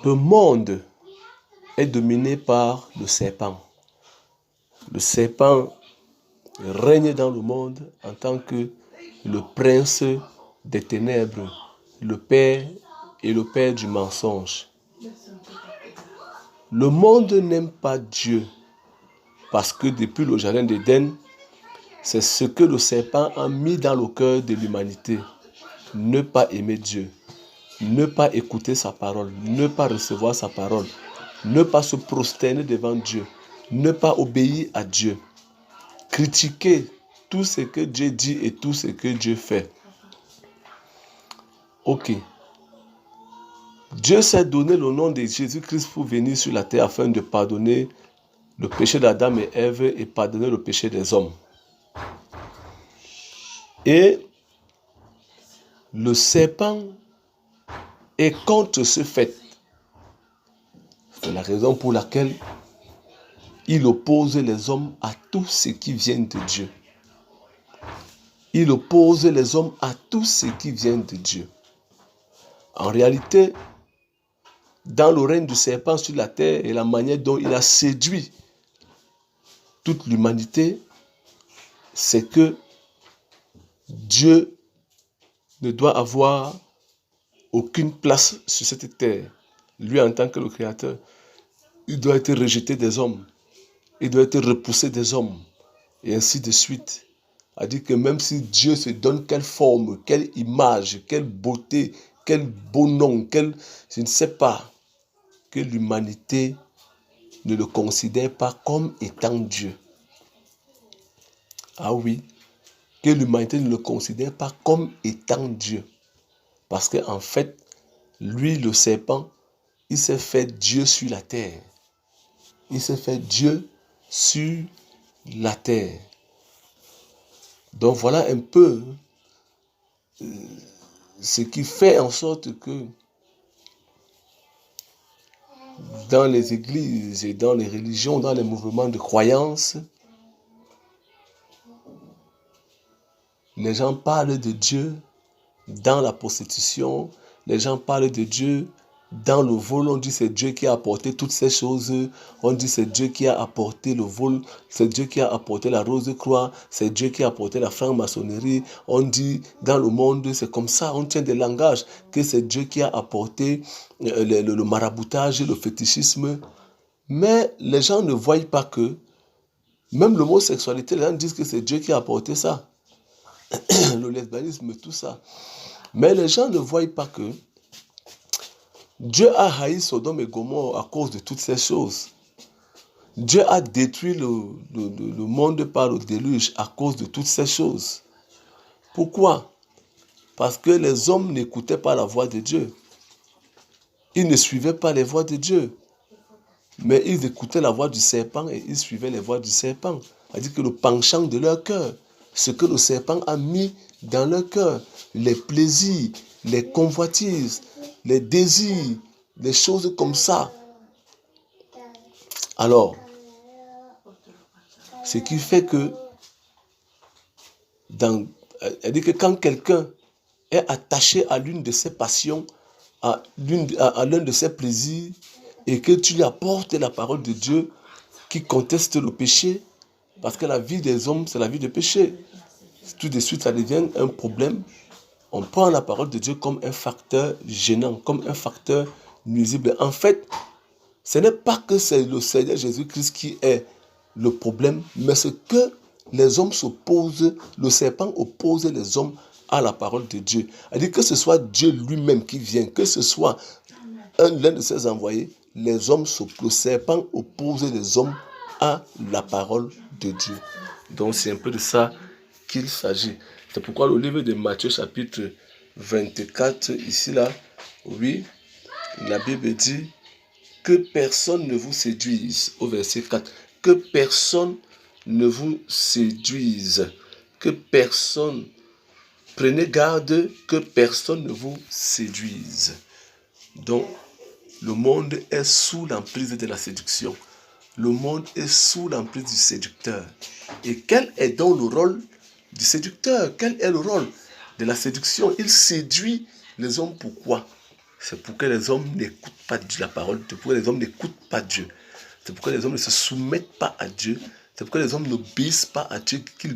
Le monde est dominé par le serpent. Le serpent règne dans le monde en tant que le prince des ténèbres, le père et le père du mensonge. Le monde n'aime pas Dieu parce que depuis le jardin d'Éden, c'est ce que le serpent a mis dans le cœur de l'humanité. Ne pas aimer Dieu, ne pas écouter sa parole, ne pas recevoir sa parole, ne pas se prosterner devant Dieu, ne pas obéir à Dieu, critiquer tout ce que Dieu dit et tout ce que Dieu fait. Ok. Dieu s'est donné le nom de Jésus-Christ pour venir sur la terre afin de pardonner le péché d'Adam et Ève et pardonner le péché des hommes. Et le serpent est contre ce fait. C'est la raison pour laquelle il oppose les hommes à tout ce qui vient de Dieu. Il oppose les hommes à tout ce qui vient de Dieu. En réalité, dans le règne du serpent sur la terre et la manière dont il a séduit toute l'humanité, c'est que Dieu ne doit avoir aucune place sur cette terre. Lui, en tant que le Créateur, il doit être rejeté des hommes. Il doit être repoussé des hommes. Et ainsi de suite. C'est-à-dire que même si Dieu se donne quelle forme, quelle image, quelle beauté, quel beau nom, je ne sais pas, que l'humanité ne le considère pas comme étant Dieu. Ah oui, que l'humanité ne le considère pas comme étant Dieu. Parce qu'en fait, lui, le serpent, il s'est fait Dieu sur la terre. Il s'est fait Dieu sur la terre. Donc voilà un peu ce qui fait en sorte que dans les églises et dans les religions, dans les mouvements de croyance, les gens parlent de Dieu dans la prostitution, les gens parlent de Dieu dans le vol. On dit c'est Dieu qui a apporté toutes ces choses. On dit c'est Dieu qui a apporté le vol, c'est Dieu qui a apporté la rose croix, c'est Dieu qui a apporté la franc-maçonnerie. On dit dans le monde, c'est comme ça, on tient des langages, que c'est Dieu qui a apporté le maraboutage, le fétichisme. Mais les gens ne voient pas que, même l'homosexualité, les gens disent que c'est Dieu qui a apporté ça. Le lesbianisme, tout ça. Mais les gens ne voient pas que Dieu a haï Sodome et Gomorrhe à cause de toutes ces choses. Dieu a détruit le monde par le déluge à cause de toutes ces choses. Pourquoi? Parce que les hommes n'écoutaient pas la voix de Dieu. Ils ne suivaient pas les voies de Dieu. Mais ils écoutaient la voix du serpent et ils suivaient les voies du serpent. C'est-à-dire que le penchant de leur cœur, ce que le serpent a mis dans leur cœur, les plaisirs, les convoitises, les désirs, les choses comme ça. Alors, ce qui fait que, c'est-à-dire que quand quelqu'un est attaché à l'une de ses passions, à l'un de ses plaisirs, et que tu lui apportes la parole de Dieu qui conteste le péché, parce que la vie des hommes, c'est la vie de péché. Tout de suite, ça devient un problème. On prend la parole de Dieu comme un facteur gênant, comme un facteur nuisible. En fait, ce n'est pas que c'est le Seigneur Jésus-Christ qui est le problème, mais c'est que les hommes s'opposent, le serpent oppose les hommes à la parole de Dieu. C'est-à-dire que ce soit Dieu lui-même qui vient, que ce soit l'un de ses envoyés, les hommes le serpent oppose les hommes à la parole de Dieu. Donc c'est un peu de ça qu'il s'agit. C'est pourquoi le livre de Matthieu chapitre 24, ici là, oui, la Bible dit que personne ne vous séduise, au verset 4, que personne ne vous séduise, que personne, prenez garde que personne ne vous séduise. Donc, le monde est sous l'emprise de la séduction. Le monde est sous l'emprise du séducteur. Et quel est donc le rôle du séducteur? Quel est le rôle de la séduction? Il séduit les hommes. Pourquoi? C'est pourquoi les hommes n'écoutent pas la parole. C'est pourquoi les hommes n'écoutent pas Dieu. C'est pourquoi les hommes ne se soumettent pas à Dieu. C'est pourquoi les hommes n'obéissent pas à Dieu, qu'ils